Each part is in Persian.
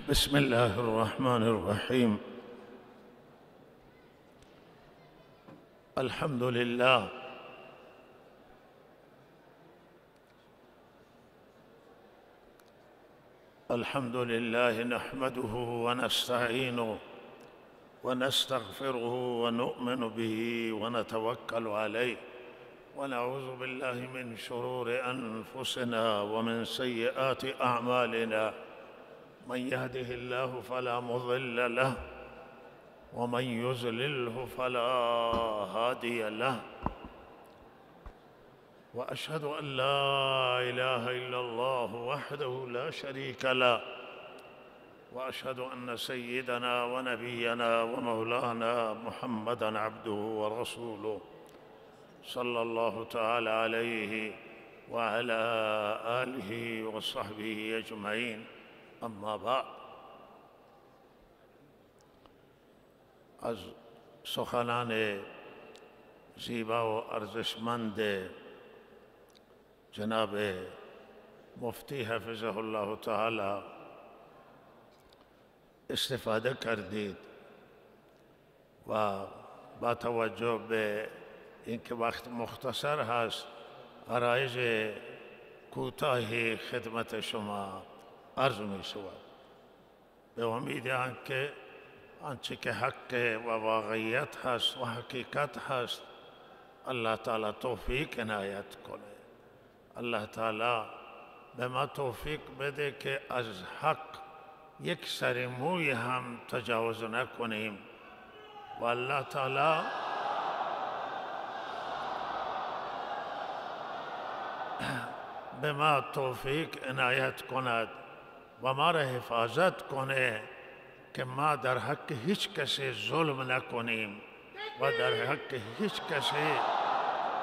بسم الله الرحمن الرحيم. الحمد لله الحمد لله نحمده ونستعينه ونستغفره ونؤمن به ونتوكل عليه ونعوذ بالله من شرور أنفسنا ومن سيئات أعمالنا. من يهده الله فلا مضل له ومن يضلله فلا هادي له، وأشهد أن لا إله إلا الله وحده لا شريك له، وأشهد أن سيدنا ونبينا ومولانا محمدًا عبده ورسوله صلى الله تعالى عليه وعلى آله وصحبه أجمعين. اما بعد، از سخنان زیبا و ارزشمند جناب مفتی حفظه الله تعالی استفاده کردید و با توجه به اینکه وقت مختصر هست، عرایض کوتاهی خدمت شما عرض می شود. به امید که آنچه که حق و واقعیت هست و حقیقت هست الله تعالی توفیق عنایت کنه. الله تعالی به ما توفیق بده که از حق یک سر موی هم تجاوز نکنیم و الله تعالی به ما توفیق عنایت کند و ما را حفاظت کنه که ما در حق هیچ کسی ظلم نکنیم و در حق هیچ کسی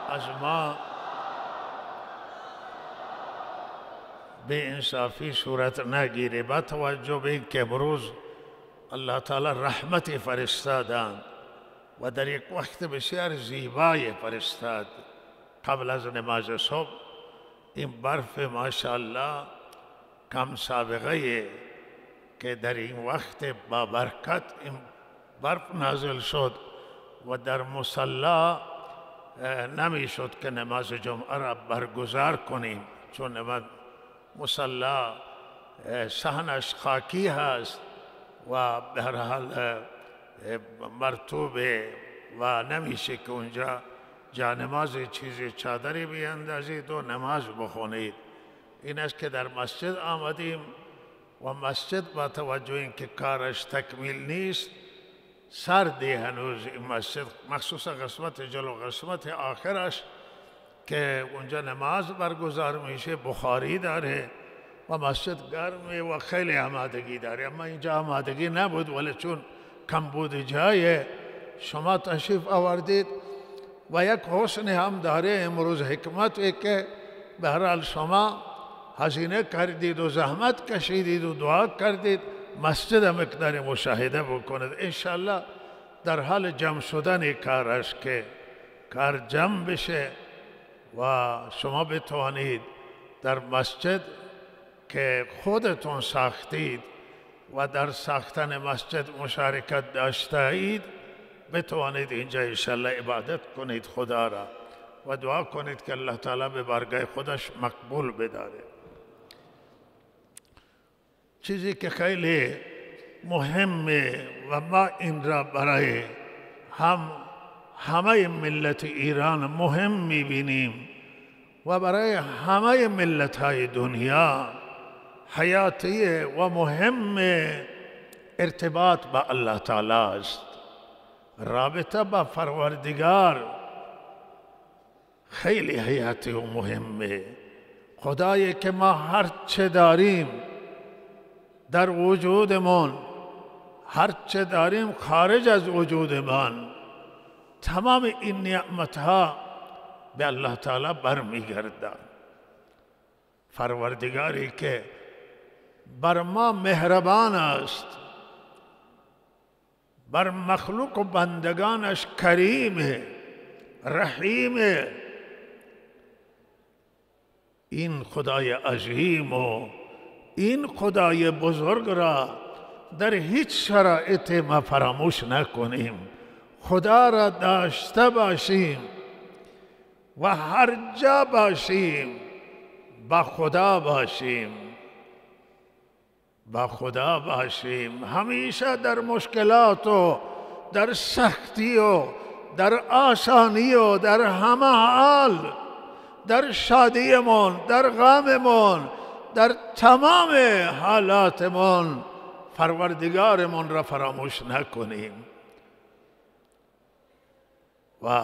از ما به انصافی صورت نگیره. با توجه به اینکه امروز الله تعالی رحمت فرستادند و در یک وقت بسیار زیبای فرستاد قبل از نماز صبح، این برف ماشاءالله کم سابقه که در این وقت با برکت این برف نازل شد و در مصلی نمی شد که نماز جمعه را برگزار کنیم، چون مصلی صحنش خاکی هست و به هر حال مرطوبه و نمیشه که اونجا جا نماز چیزی چادری بیاندازید و نماز بخونید. این است که در مسجد آمدیم و مسجد با توجه اینکه کارش تکمیل نیست، سردی هنوز این مسجد، مخصوصا قسمت جلو قسمت آخرش که اونجا نماز برگزار میشه بخاری داره و مسجد گرمه و خیلی آمادگی داره. اما اینجا آمادگی نبود، ولی چون کمبود جای شما تشریف آوردید و یک حسن هم داره امروز حکمتی که به هر حال شما هزینه کردید و زحمت کشیدید و دعا کردید، مسجد مقدار مشاهده بکنید. انشالله در حال جمع شدن کار است که کار جمع بشه و شما بتوانید در مسجد که خودتون ساختید و در ساختن مسجد مشارکت داشته اید بتوانید اینجا انشالله عبادت کنید خدا را و دعا کنید که الله تعالی به بارگاه خودش مقبول بداره. چیزی که خیلی مهمه و ما این را برای همه ملت ایران مهم میبینیم و برای همه ملت های دنیا حیاتی و مهم ارتباط با الله تعالی است. رابطه با پروردگار خیلی حیاتی و مهمه. خدایی که ما هر چه داریم در وجودمون، هر چه داریم خارج از وجودمان، تمام این نعمتها به الله تعالی برمیگردند. پروردگاری که بر ما مهربان است، بر مخلوق و بندگانش کریم رحیم، این خدای عظیم و این خدای بزرگ را در هیچ شرایط ما فراموش نکنیم، خدا را داشته باشیم و هر جا باشیم با خدا باشیم، با خدا باشیم. همیشه در مشکلات و در سختی و در آسانی و در همه حال، در شادیمون، در غممون، در تمام حالاتمون پروردگارمون را فراموش نکنیم. و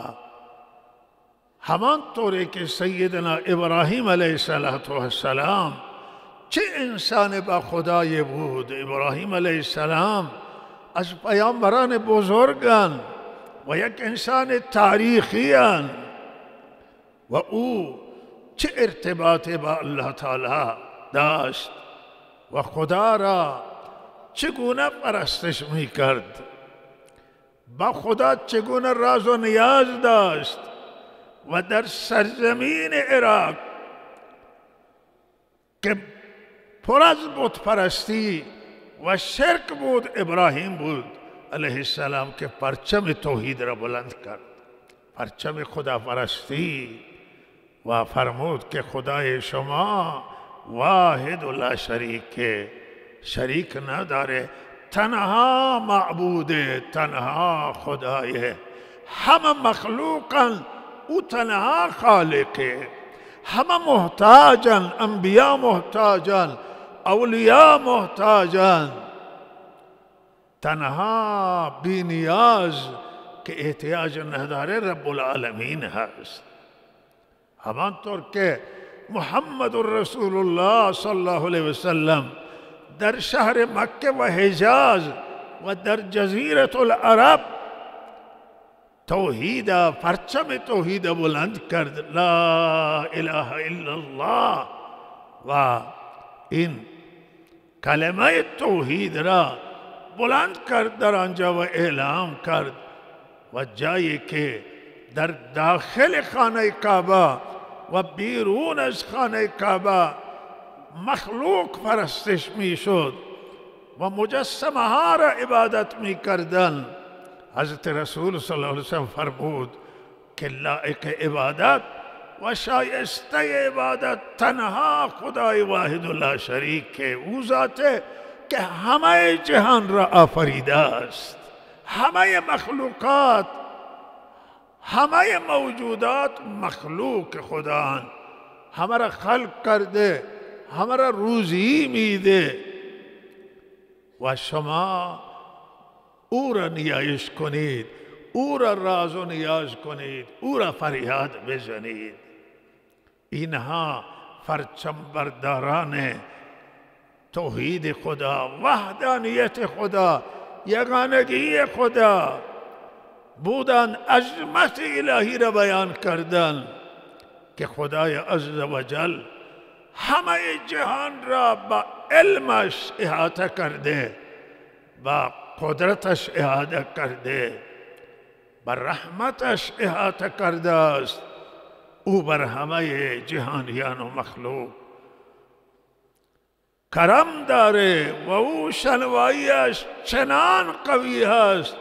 همان طوری که سیدنا ابراهیم علیه السلام چه انسان با خدای بود. ابراهیم علیه السلام از پیامبران بزرگان و یک انسان تاریخی و او چه ارتباطی با الله تعالی داشت و خدا را چگونه پرستش می کرد، با خدا چگونه راز و نیاز داشت. و در سرزمین عراق که پر از بت پرستی و شرک بود، ابراهیم بود علیه السلام که پرچم توحید را بلند کرد، پرچم خداپرستی، و فرمود که خدای شما واحد و لا شریک، شریک نداره، تنها معبوده، تنها خدایه، همه مخلوقن او تنها خالقه، همه محتاجن، انبیاء محتاجن، اولیاء محتاجن، تنها بی نیاز که احتیاج نداره رب العالمین هست. همانطور که محمد رسول الله صلی الله علیه وسلم در شهر مکه و حجاز و در جزیره العرب توحید، پرچم توحید بلند کرد، لا اله الا الله، و این کلمه توحید را بلند کرد در آنجا و اعلام کرد. و جایی که در داخل خانه کعبه و بیرون از خانه کعبه مخلوق پرستش می شد و مجسمه ها را عبادت می کردن، حضرت رسول صلی الله علیه وسلم فرمود که لایق عبادت و شایسته عبادت تنها خدای واحد و لا شریک، او ذاته که همه جهان را آفریده است، همه مخلوقات، همه موجودات مخلوق خدااند، همه را خلق کرده، همه را روزی میده و شما او را نیایش کنید، او را راز و نیاز کنید، او را فریاد بزنید. اینها پرچم برداران توحید خدا، وحدانیت خدا، یگانگی خدا بودن، عظمت الهی را بیان کردن که خدای عز و جل همه جهان را با علمش احاطه کرده، با قدرتش احاطه کرده، بر رحمتش احاطه کرده است. او بر همه جهانیان و مخلوق کرم داره و او شنواییش چنان قوی است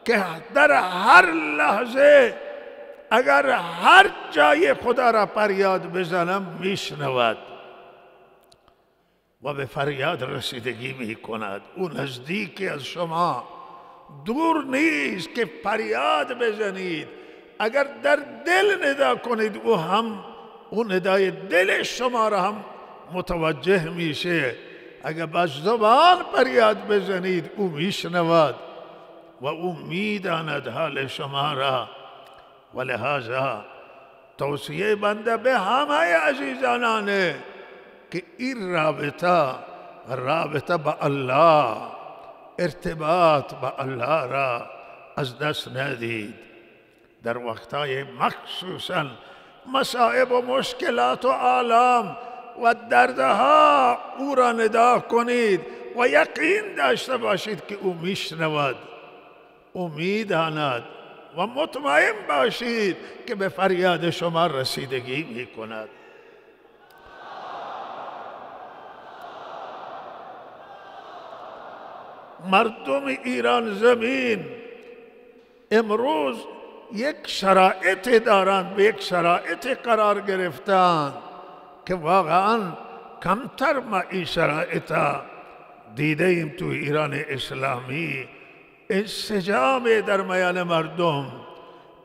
که در هر لحظه اگر هر جای خدا را فریاد بزنم میشنود و به فریاد رسیدگی می کند. او نزدیک از شما، دور نیست که فریاد بزنید. اگر در دل ندا کنید او هم او ندای دل شما را هم متوجه میشه. اگر با زبان فریاد بزنید او میشنود و او میداند حال شما را. و لہذا توصیه بنده به همه عزیزانانه که این رابطه با الله، ارتباط با الله را از دست ندید. در وقتهای مخصوصا مصائب و مشکلات و آلام و دردها او را ندا کنید و یقین داشته باشید که او میشنود، او میداند و مطمئن باشید که به فریاد شما رسیدگی میکند. مردم ایران زمین امروز یک شرایط دارند، به یک شرایط قرار گرفتند که واقعا کمتر ما این شرایط دیده ایم تو ایران اسلامی. انسجام در میان مردم،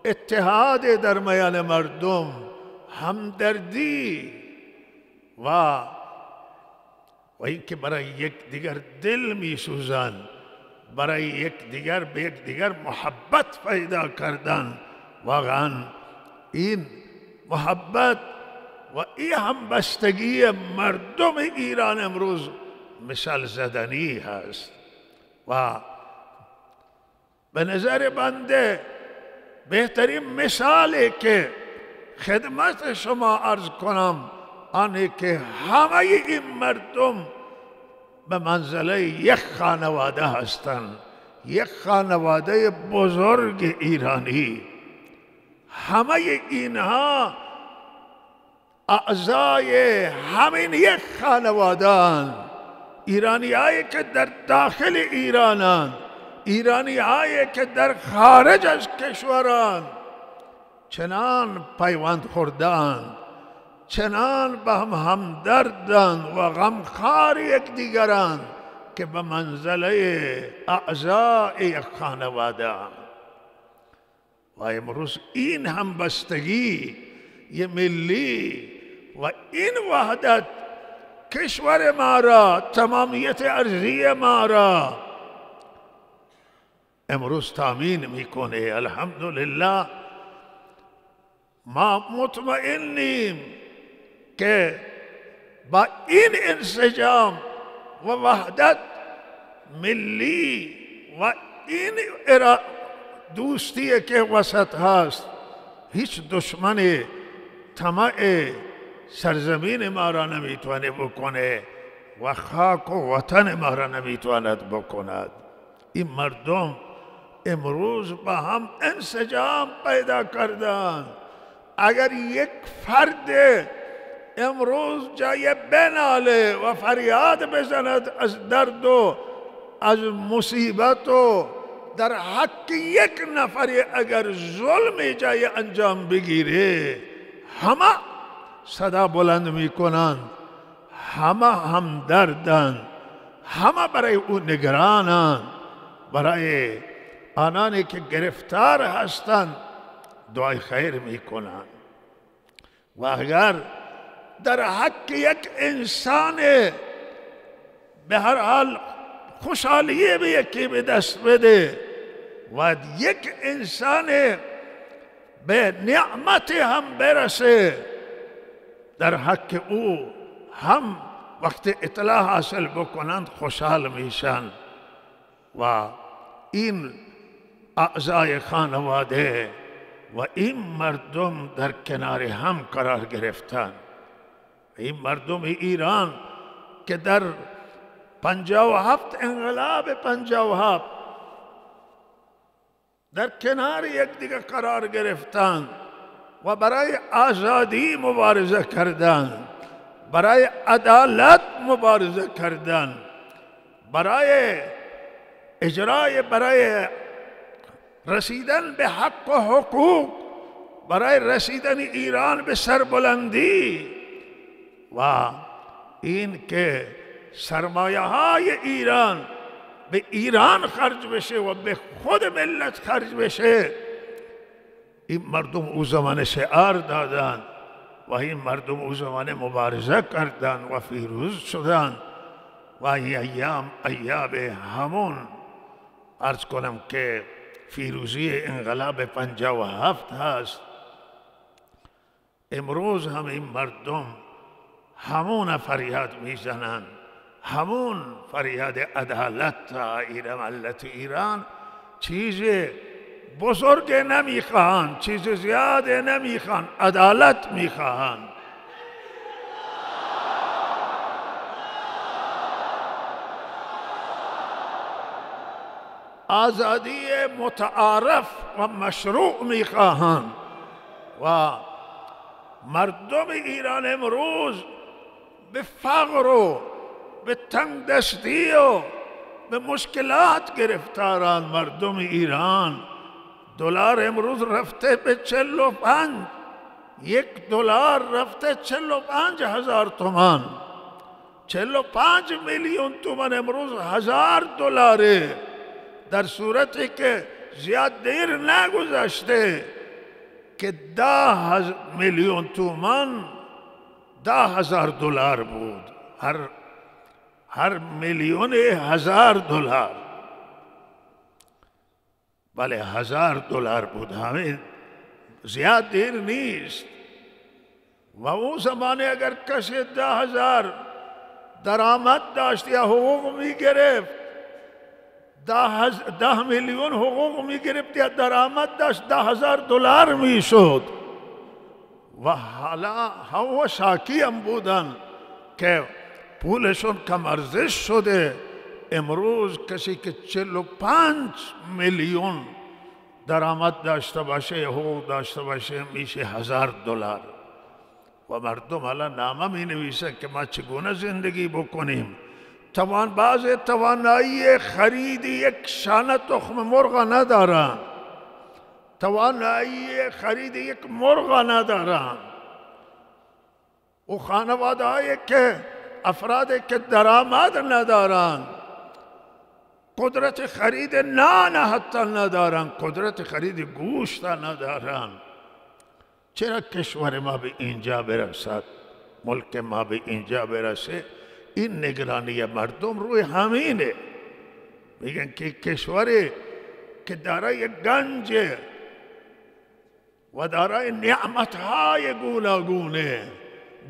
اتحاد در میان مردم، همدردی و اینکه برای یک دیگر دل می سوزند، برای یک دیگر به یک دیگر محبت پیدا کردن. واقعا این محبت و این همبستگی مردم ایران امروز مثال زدنی هست و به نظر بنده بهترین مثالی که خدمت شما عرض کنم آنه که همه این مردم به منزله یک خانواده هستند، یک خانواده بزرگ ایرانی. همه اینها اعضای همین یک خانواده، ایرانی هایی که در داخل ایرانند، ایرانی هایی که در خارج از کشورند، چنان پیوند خوردند، چنان به هم همدردند و غمخوار یکدیگرند که به منزله اعضای یک خانواده. و امروز این همبستگی یه ملی و این وحدت کشور ما را، تمامیت ارضی ما را امروز تامین میکنه. الحمدلله ما مطمئنیم که با این انسجام و وحدت ملی و این دوستی که وسط هست، هیچ دشمن طمع سرزمین ما را نمیتونه بکنه و خاک و وطن ما را نمیتواند بکند. این مردم امروز با هم انسجام پیدا کردند. اگر یک فرد امروز جای بناله و فریاد بزند از درد و از مصیبت و در حق یک نفری اگر ظلم جای انجام بگیره، همه صدا بلند میکنند، همه همدردند، همه برای او نگرانند، برای آنانی که گرفتار هستند دعای خیر میکنند. و اگر در حق یک انسان به هر حال خوشحالی به یکی به دست بده و یک انسان به نعمت هم برسه، در حق او هم وقت اطلاع حاصل بکنند خوشحال میشن. و این اعضای خانواده و این مردم در کنار هم قرار گرفتن. این مردم ایران که در 57 انقلاب 57 در کنار یکدیگر قرار گرفتند و برای آزادی مبارزه کردند، برای عدالت مبارزه کردند، برای برای رسیدن به حق و حقوق، برای رسیدن ایران به سربلندی و این که سرمایه های ایران به ایران خرج بشه و به خود ملت خرج بشه. این مردم او زمان شعار دادند و این مردم او زمان مبارزه کردند و فیروز شدند. و این ایام همون عرض کنم که فیروزی انقلاب 57 هست. امروز هم این مردم همون فریاد میزنند، همون فریاد عدالت این ملت ایران. چیز بزرگ نمیخواهند، چیز زیاد نمیخواهند، عدالت میخواهند. آزادی متعارف و مشروع میخواهند. و مردم ایران امروز به فقر و به تنگدستی و به مشکلات گرفتاران مردم ایران. دلار امروز رفته به 45، $1 رفته 45,000 تومان. 45 میلیون تومان امروز $1,000، در صورتی که زیاد دیر نگذشته که 10 میلیون تومان $10,000 بود. هر میلیون $1,000. بله $1,000 بود، همین زیاد دیر نیست. و اون زمانه اگر کسی 10,000 درآمد داشت یا حقوق می گرفت، 10 میلیون حقوق می گرفت یا درآمد داشت، $10,000 می شد. و حالا هوا شاکی هم بودن که پولشون کم ارزش شده. امروز کسی که 45 میلیون درآمد داشته باشه، حقوق داشته باشه، میشه $1,000. و مردم حالا نامه می نویسه که ما چگونه زندگی بکنیم. بعض توانایی خرید یک شانه تخم مرغ ندارن، توانایی خرید یک مرغ ندارن. و خانواده هایی که افرادی که درآمد ندارن، قدرت خرید نان حتی ندارن، قدرت خرید گوشت ندارن. چرا کشور ما به اینجا برسد، ملک ما به اینجا برسه؟ این نگرانی مردم روی همینه. میگن که کشوری که دارای گنج و دارای نعمتهای گوناگونه،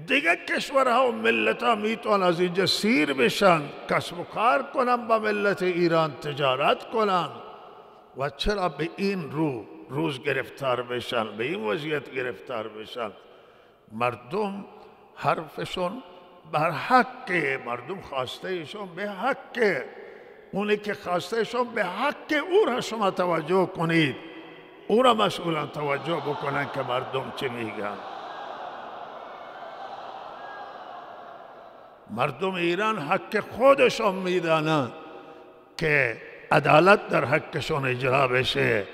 دیگه کشورها و ملتها میتونن از اینجا سیر بشن، کسب و کار کنن، با ملت ایران تجارت کنن. و چرا به این روز گرفتار بشن، به این وضعیت گرفتار بشن؟ مردم حرفشون بر حقه، مردم خواستهشون به حقه. اونی که خواستهشون به حق او را شما توجه کنید، او را مسئولان توجه بکنن که مردم چه میگن. مردم ایران حق خودشون میدانند که عدالت در حقشون اجرا بشه،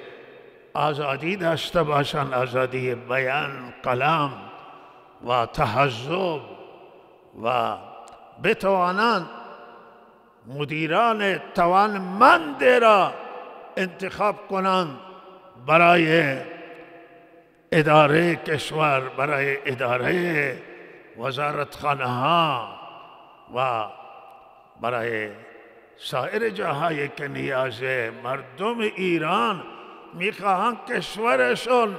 آزادی داشته باشن، آزادی بیان، کلام و تحزب، و بتوانند مدیران توانمند را انتخاب کنند برای اداره کشور، برای اداره وزارتخانه ها و برای سایر جاهایی که نیازه. مردم ایران میخواهند کشورشون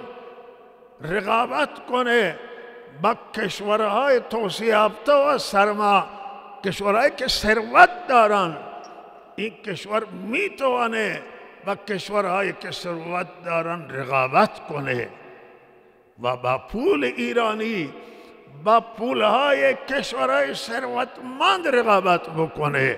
رقابت کنه با کشورهای توسعه یافته و کشورهایی که ثروت دارن. این کشور میتونه با کشورهایی که ثروت دارن رقابت کنه و با پول ایرانی با پولهای کشورهای ثروتمند رقابت بکنه،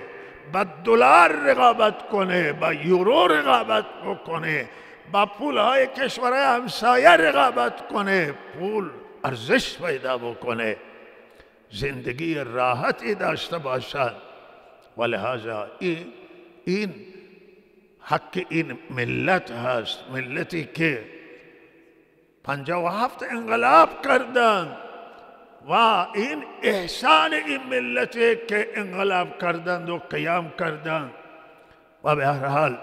با دلار رقابت کنه، با یورو رقابت بکنه، با پولهای کشورهای همسایه رقابت کنه، پول ارزش پیدا بکنه، زندگی راحتی داشته باشد. و لحاظا این حق این ملت هست، ملتی که 57 انقلاب کردند و این احسان این ملتی که انقلاب کردند و قیام کردند و به هر حال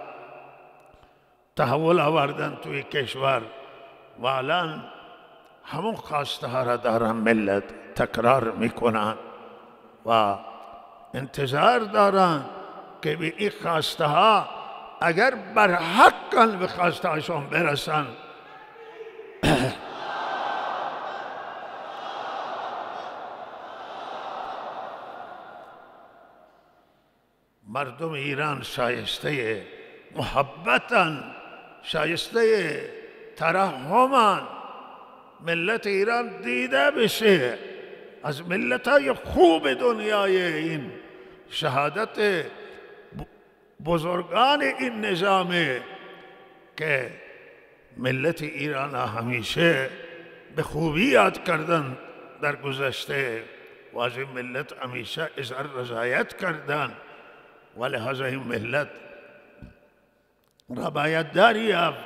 تحول آوردند توی کشور. و الان همون خواسته ها را دارن ملت تکرار میکنن و انتظار دارن که به این خواسته ها اگر بر حقاً به خواسته هاشون برسن مردم ایران شایسته محبتن، شایسته ترحمن. ملت ایران دیده بشه از ملت‌های خوب دنیای این شهادت بزرگان این نظامه که ملت ایران همیشه به خوبی یاد کردن در گذشته و از این ملت همیشه اظهار رضایت کردن و لحاظ این ملت را باید دریافت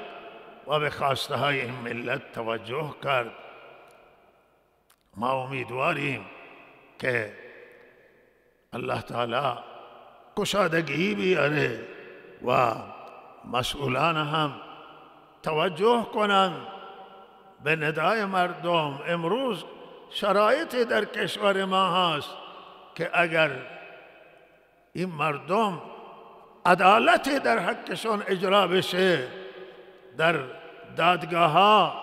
و به خواسته های این ملت توجه کرد. ما امیدواریم که الله تعالی گشادگی بیاره و مسئولان هم توجه کنند به ندای مردم. امروز شرایطی در کشور ما هست که اگر این مردم عدالتی در حقشون اجرا بشه، در دادگاه ها،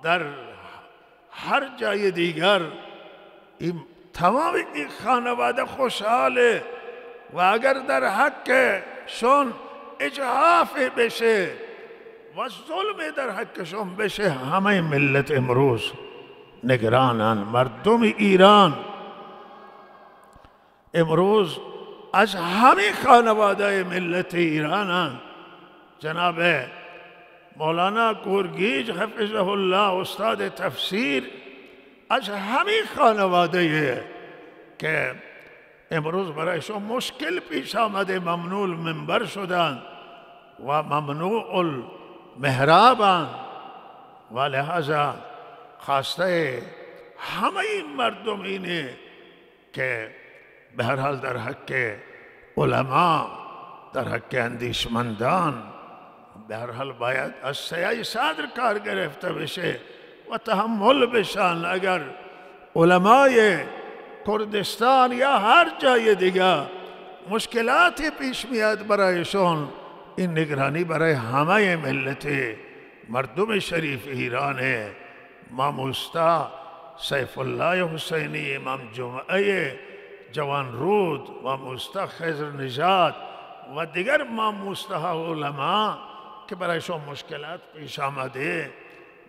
در هر جای دیگر، این تمام این خانواده خوشحاله. و اگر در حقشون اجحاف بشه و ظلم در حقشون بشه، همه ملت امروز نگرانن. مردم ایران امروز از همه خانواده ملت ایرانن. جناب مولانا گورگیج حفظه الله استاد تفسیر از همه خانواده که امروز برایشون مشکل پیش آمده، ممنوع المنبر شدن و ممنوع المحرابن و لحاظا خواسته همه این مردم اینه که به هر حال در حق علما، در حق اندیشمندان، به هر حال باید از سیای صدر کار گرفته بشه و تحمل بشن. اگر علمای کردستان یا هر جای دیگه مشکلاتی پیش میاد برایشون، این نگرانی برای همه ملت مردم شریف ایرانه. امام استا سیف الله حسینی، امام جمعه جوان رود و استا خضر نژاد و دیگر امام استا علما که برایشون مشکلات پیش آمده،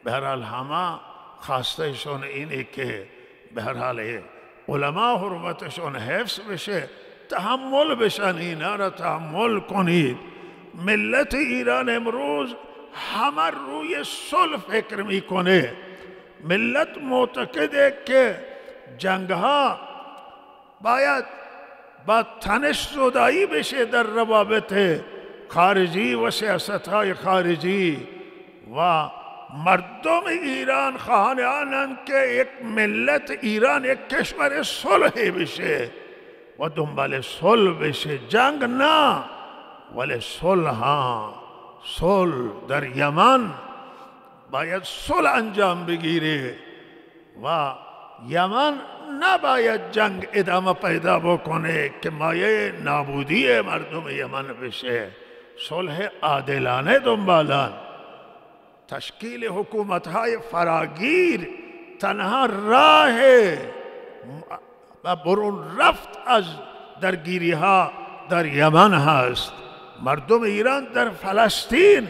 به هر حال همه خواستهشون اینه که به هر حال علما حرمتشون حفظ بشه، تحمل بشن، اینا را تحمل کنید. ملت ایران امروز همه روی صلح فکر میکنه. ملت معتقده که جنگ ها باید با تنش زدایی بشه در روابط خارجی و سیاست های خارجی و مردم ایران خواهانند که یک ملت ایران یک کشور صلح بشه و دنبال صلح بشه، جنگ نه ولی صلح. صلح در یمن باید صلح انجام بگیره و یمن نباید جنگ ادامه پیدا بکنه که مایه نابودی مردم یمن بشه. صلح عادلانه دنبالن. تشکیل حکومت‌های فراگیر تنها راه و برون رفت از درگیری‌ها در یمن هست. مردم ایران در فلسطین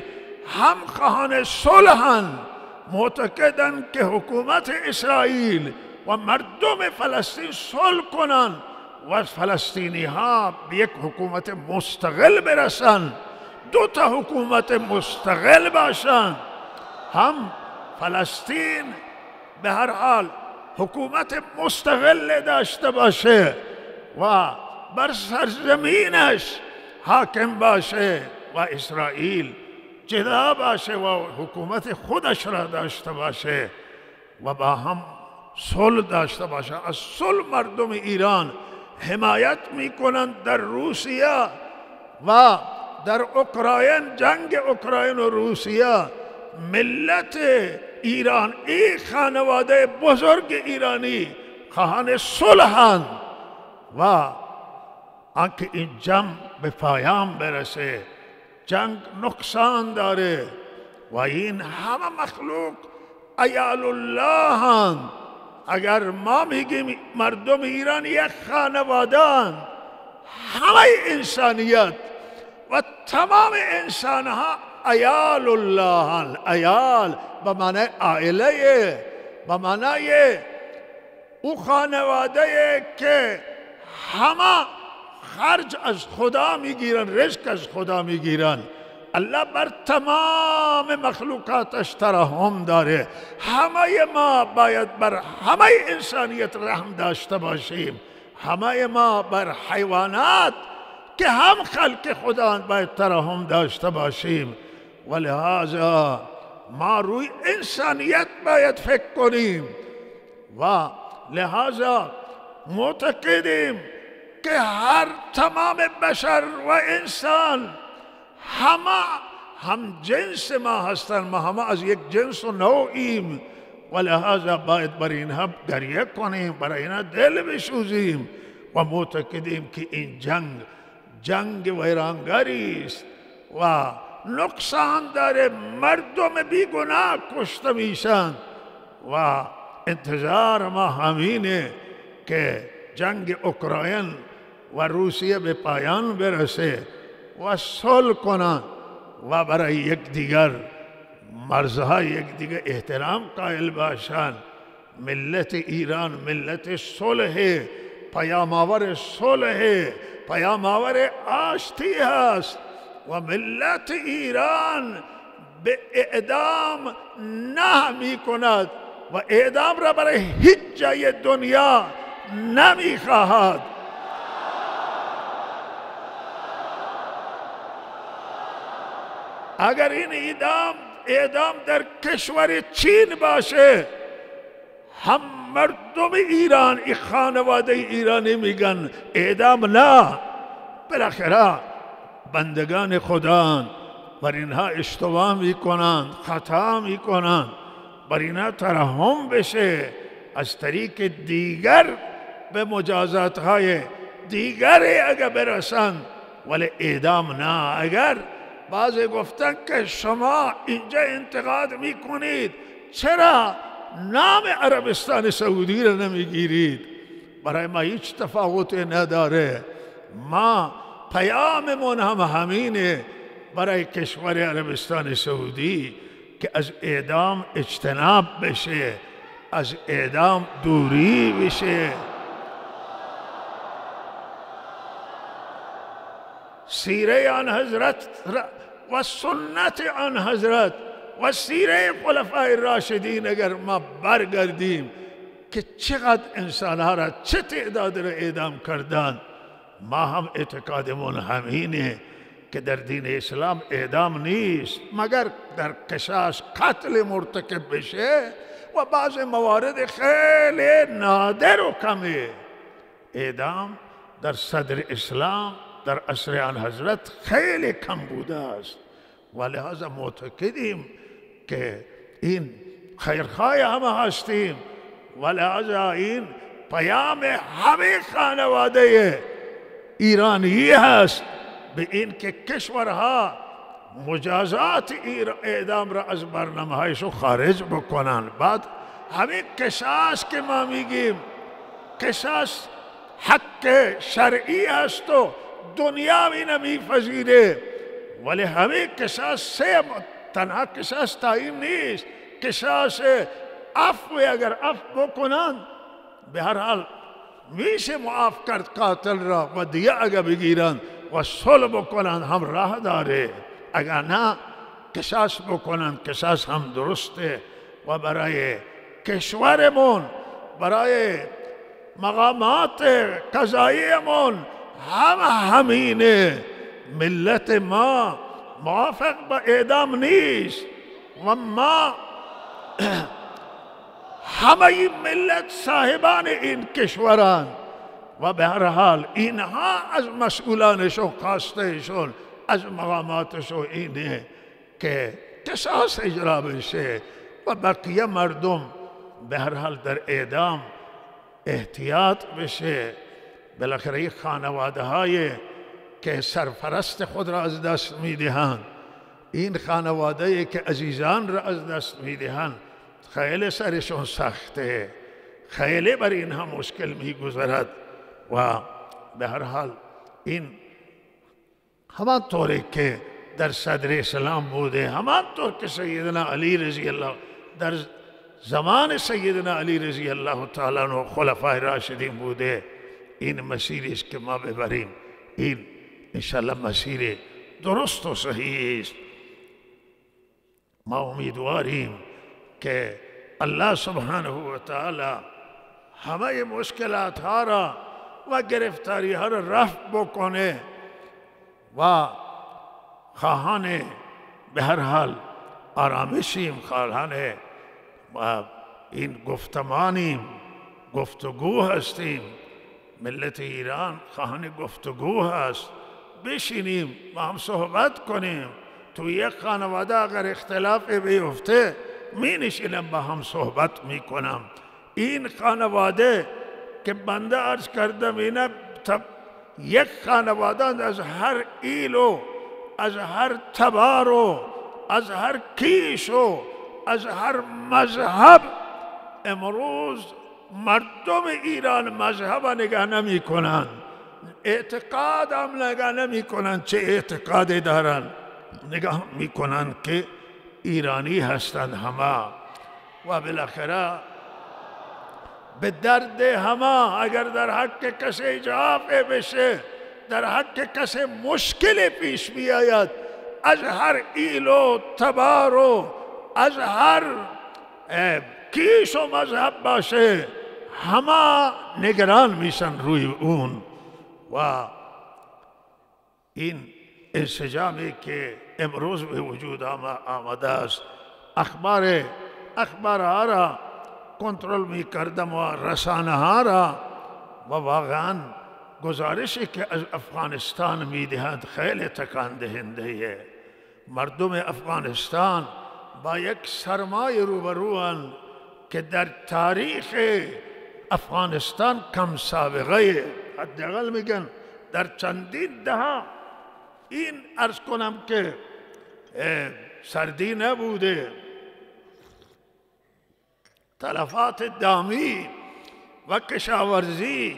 هم خواهان صلحند، معتقدند که حکومت اسرائیل و مردم فلسطین صلح کنند و فلسطینی ها به یک حکومت مستقل برسند، دو تا حکومت مستقل باشند. هم فلسطین به هر حال حکومت مستقل داشته باشه و بر سرزمینش حاکم باشه و اسرائیل جدا باشه و حکومت خودش را داشته باشه و با هم صلح داشته باشه. از صلح مردم ایران حمایت میکنند. در روسیه و در اوکراین، جنگ اوکراین و روسیه، ملت ایران، این خانواده بزرگ ایرانی خواهان صلحند و آنکه این جنگ به پایان برسه. جنگ نقصان داره و این همه مخلوق عیال الله هستند. اگر ما میگیم مردم ایران یک خانواده هستند، همه انسانیت و تمام انسان ها عیال الله هستند. عیال به معنی عائله، به معنی او خانواده که همه خرج از خدا میگیرن، رزق از خدا میگیرن. الله بر تمام مخلوقاتش ترحم داره. همه ما باید بر همه انسانیت رحم داشته باشیم. همه ما بر حیوانات که هم خلق خدا باید ترحم داشته باشیم و لحاظا ما روی انسانیت باید فکر کنیم و لحاظا معتقدیم که هر تمام بشر و انسان همه هم جنس ما هستند، ما همه از یک جنس و نوعیم و لحاظا باید برای اینها گریه کنیم، برای اینها دل بسوزیم و معتقدیم که این جنگ ویرانگری است و نقصان داره، مردم بیگناه کشته میشن و انتظار ما همینه که جنگ اوکراین و روسیه به پایان برسه و صلح کنند و برای یکدیگر مرزهای یکدیگر احترام قائل باشند. ملت ایران ملت صلح، پیام آور صلح، پیام آور آشتی هست و ملت ایران به اعدام نه می کند و اعدام را برای هیچ جای دنیا نمی خواهد. اگر این اعدام در کشور چین باشه، هم مردم ایران، این خانواده ایرانی میگن اعدام نه. بالاخره بندگان خدا بر اینها اشتباه میکنند، خطا میکنند، بر اینها ترحم بشه، از طریق دیگر به مجازات های دیگری اگر برسند، ولی اعدام نه. اگر بعضی گفتن که شما اینجا انتقاد میکنید، چرا نام عربستان سعودی را نمیگیرید؟ برای ما هیچ تفاوت نداره. ما پیاممون هم همینه برای کشور عربستان سعودی که از اعدام اجتناب بشه، از اعدام دوری بشه. سیره آن حضرت و سنت آن حضرت و سیره خلفای راشدین اگر ما برگردیم که چقدر انسانها را چه تعداد را اعدام کردند، ما هم اعتقادمون همینه که در دین اسلام اعدام نیست مگر در قصاص قتل مرتکب بشه و بعض موارد خیلی نادر و کمه. اعدام در صدر اسلام در عصر آن حضرت خیلی کم بوده است و لحاظا معتقدیم که این خیرخواه همه هستیم و لحاظا این پیام همه خانواده ایرانی هست به این که کشورها مجازات اعدام را از برنامه هایشون خارج بکنن. بعد همین قصاص که ما میگیم قصاص حق شرعی هست و دنیا می نمیپذیره، ولی همین قصاص تنها قصاص تایم نیست، قصاص عفو اگر عفو بکنن به هر حال میشه معاف کرد قاتل را و دیگه اگر بگیرن و صلح بکنن هم راه داره. اگر نه قصاص بکنن، قصاص هم درسته و برای کشورمون، برای مقامات قضاییمون همینه. ملت ما موافق با اعدام نیست و ما همه این ملت صاحبان این کشوران و به هر حال اینها از مسئولانشون خواستهشون از مقاماتشون اینه که قصاص اجرا بشه و بقیه مردم به هر حال در اعدام احتیاط بشه. بالاخره این خانواده های که سرپرست خود را از دست میدهند، این خانواده که عزیزان را از دست میدهند، خیلی سرشون سخته، خیلی بر اینها مشکل میگذرد و به هر حال این همان طوری که در صدر اسلام بوده، همان طور که سیدنا علی رضی الله در زمان سیدنا علی رضی الله تعالی عنه خلفای راشدین بوده، این مسیری است که ما ببریم. این انشاءالله مسیر درست و صحیح است. ما امیدواریم که الله سبحانه و تعالی همه مشکلات ها را و گرفتاری ها را رفع بکنه و خواهان به هر حال آرامشیم، خواهان این گفتمانیم، گفتگو هستیم. ملت ایران خواهان گفتگو هست، بشینیم با هم صحبت کنیم. تو یک خانواده اگر اختلاف بیفته می نشینم با هم صحبت می کنم. این خانواده که بنده عرض کردم اینا یک خانواده از هر ایلو، از هر تبارو، از هر کیشو، از هر مذهب. امروز مردم ایران مذهب نگاه نمی کنن، اعتقاد هم نگاه نمی کنن چه اعتقادی دارن، نگاه می کنن که ایرانی هستند همه. و بالاخره به درد همه اگر در حق کسی جواب بشه، در حق کسی مشکل پیش بیاید، از هر ایلو تبارو، از هر کیش و مذهب باشه، همه نگران میشن روی اون. و این انسجامی که امروز به وجود آمده است، اخبار ها را کنترل می کردم و رسانه ها را، و واقعا گزارشی که از افغانستان می دهند خیلی تکان دهنده. مردم افغانستان با یک سرمایه روبروان که در تاریخ افغانستان کم سابقه، حداقل میگن در چندین دهه، این عرض کنم که سردی نبوده، تلفات دامی و کشاورزی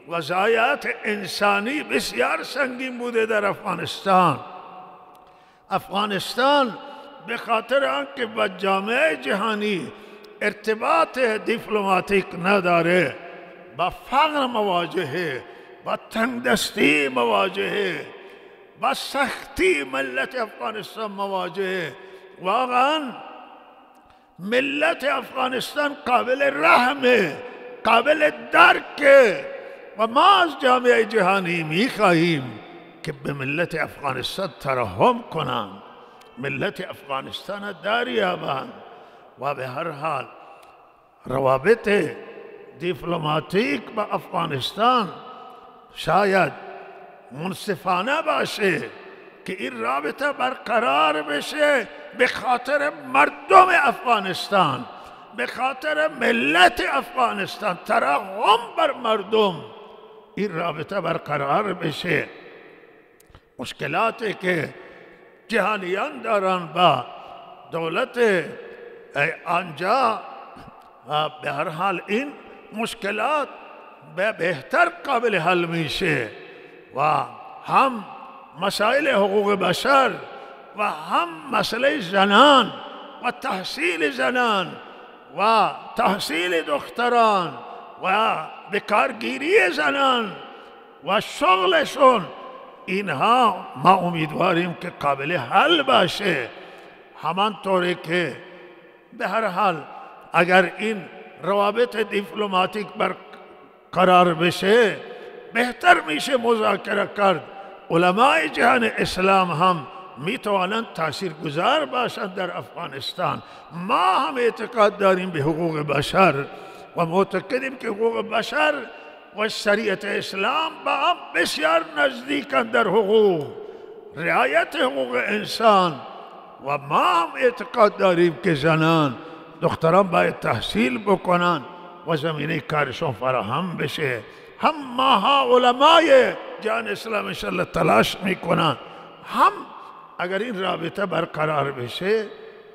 و ضایعات انسانی بسیار سنگین بوده در افغانستان. افغانستان به خاطر آنکه با جامعه جهانی ارتباط دیپلماتیک نداره، با فقر مواجهه، با تنگدستی مواجهه، با سختی ملت افغانستان مواجهه. واقعا ملت افغانستان قابل رحمه، قابل درکه، و ما از جامعه جهانی میخواهیم که به ملت افغانستان ترحم کنند، ملت افغانستان دریابند. و به هر حال روابط دیپلماتیک با افغانستان شاید منصفانه باشه که این رابطه برقرار بشه، به خاطر مردم افغانستان، به خاطر ملت افغانستان، ترحم بر مردم این رابطه برقرار بشه. مشکلاتی که جهانیان دارن با دولت آنجا، به هر حال این مشکلات به بهتر قابل حل میشه، و هم مسائل حقوق بشر و هم مسئله زنان و تحصیل زنان و تحصیل دختران و بکارگیری زنان و شغلشون، اینها ما امیدواریم که قابل حل باشه. همانطوری که به هر حال اگر این روابط دیپلماتیک برقرار بشه بهتر میشه مذاکره کرد. علمای جهان اسلام هم میتوانند تاثیرگذار باشند در افغانستان. ما هم اعتقاد داریم به حقوق بشر و معتقدیم که حقوق بشر و شریعت اسلام با هم بسیار نزدیکند در حقوق، رعایت حقوق انسان. و ما هم اعتقاد داریم که زنان، دختران باید تحصیل بکنن و زمینه کارشون فراهم بشه. هم ماها علمای جان اسلام انشاءالله تلاش میکنن، هم اگر این رابطه برقرار بشه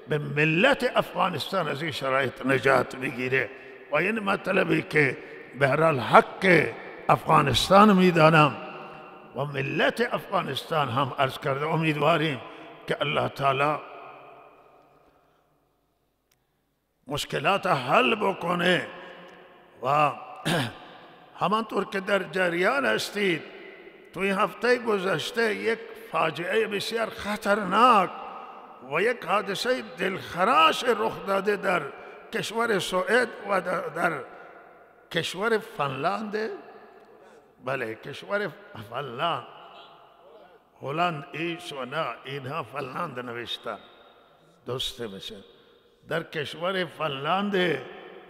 به ملت افغانستان از این شرایط نجات بگیره. و این مطلبی که به هر حال حق افغانستان میدانم و ملت افغانستان هم عرض کرده، امیدواریم که الله تعالی مشکلات حل بکنه. و همانطور که در جریان هستید، توی هفته گذشته یک فاجعه بسیار خطرناک و یک حادثه دلخراش رخ داده در کشور سوئد و در کشور فنلاند. بله، کشور فنلاند. هلند ایست و نه، اینها فنلاند نوشتن، درسته بشه. در کشور فنلاند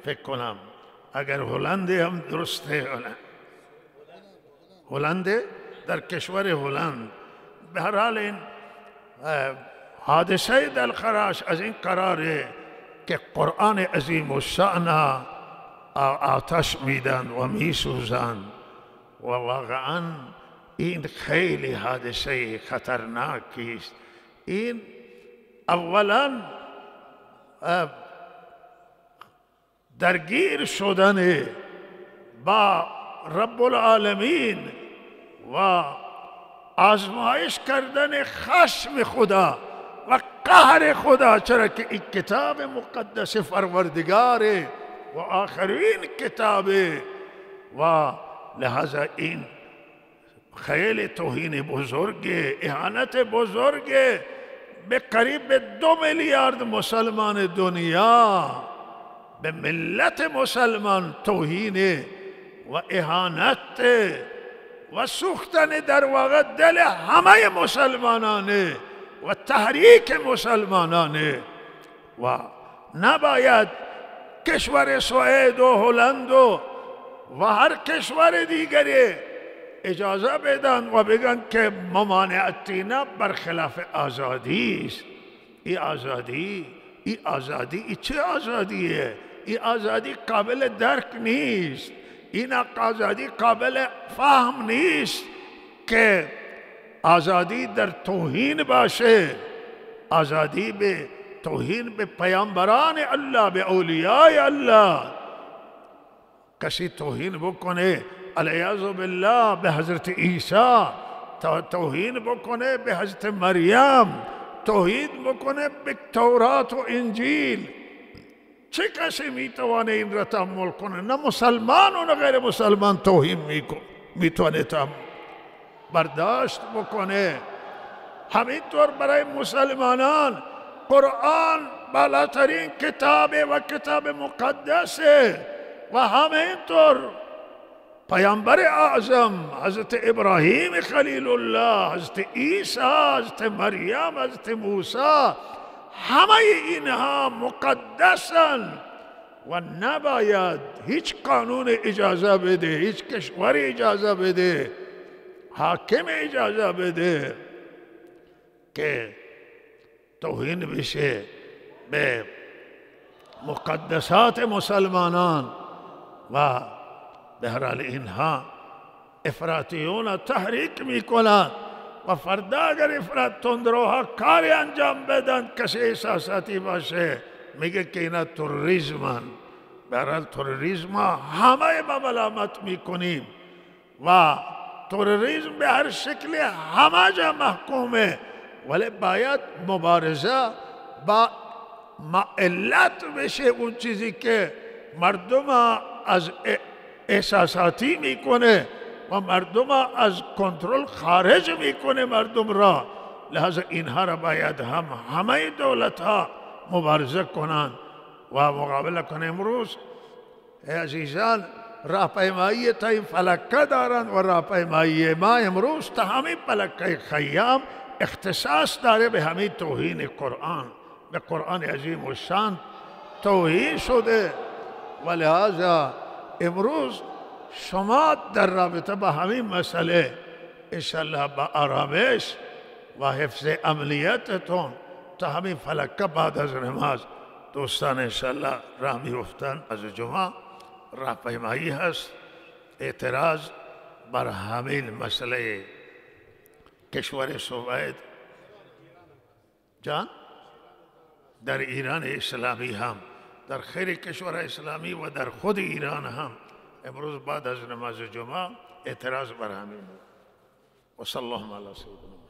فکر کنم، اگر هلند هم درسته، هلند، در کشور هلند. به هر حال این حادثه دلخراش از این قراره که قرآن عظیم الشأن آتش میدن و میسوزن و واقعا این خیلی حادثه خطرناکی است. این اولا درگیر شدن با رب العالمین و آزمایش کردن خشم خدا و قهر خدا، چرا که این کتاب مقدس پروردگاره و آخرین کتابه و لہذا این خیلی توهین بزرگه، اهانت بزرگه به قریب 2 میلیارد مسلمان دنیا، به ملت مسلمان توهین و اهانت و سوختن در واقع دل همه مسلمانانه و تحریک مسلمانانه و نباید کشور سوئد و هلند و هر کشور دیگری اجازه بدن و بگن که ممانعت اینا برخلاف آزادی است. این آزادی این چه آزادیه؟ این آزادی قابل درک نیست، این آزادی قابل فهم نیست که آزادی در توهین باشه، آزادی به توهین به پیامبران الله، به اولیای الله. کسی توهین بکنه علیاذ بالله به حضرت عیسی، توهین بکنه به حضرت مریم، توهین بکنه به تورات و انجیل، چه کسی میتوانه این را تحمل کنه؟ نه مسلمان و نه غیر مسلمان توهین میتونه برداشت بکنه. همینطور برای مسلمانان قرآن بالاترین کتابه و کتاب مقدسه و همینطور پیامبر اعظم حضرت ابراهیم خلیل الله، حضرت عیسی، حضرت مریم، حضرت موسی، همه اینها مقدسن و نباید هیچ قانون اجازه بده، هیچ کشور اجازه بده، حاکم اجازه بده که توهین بشه به مقدسات مسلمانان. و به هر حال اینها افراطیون تحریک میکنند و فردا اگر افراط تندروها کاری انجام بدن، کسی احساساتی باشه میگه که اینا تروریسمن. به هر حال تروریسم همه ما ملامت میکنیم و تروریسم به هر شکل همه جا محکومه، ولی باید مبارزه با علت بشه. اون چیزی که مردم از احساساتی میکنه و مردم از کنترل خارج میکنه مردم را، لحاظ اینها را باید همه دولت ها مبارزه کنند و مقابله کنند. امروز عزیزان راهپیمایی تا این فلکه دارند و راهپیمایی ما امروز تا همین فلکه خیام اختصاص داره به همین توهین قرآن، به قرآن عظیم الشان توهین شده و لہذا امروز شما در رابطه با همین مسئله انشاءالله با آرامش و حفظ امنیتتون تا همین فلکه بعد از نماز دوستان انشاءالله راه میفتن. از جمعه راهپیمایی هست، اعتراض بر همین مسئله کشور سوئد جان در ایران اسلامی هم، در خیر کشور اسلامی و در خود ایران هم امروز بعد از نماز جمعه اعتراض بر همین و صلی الله علیه و سیدنا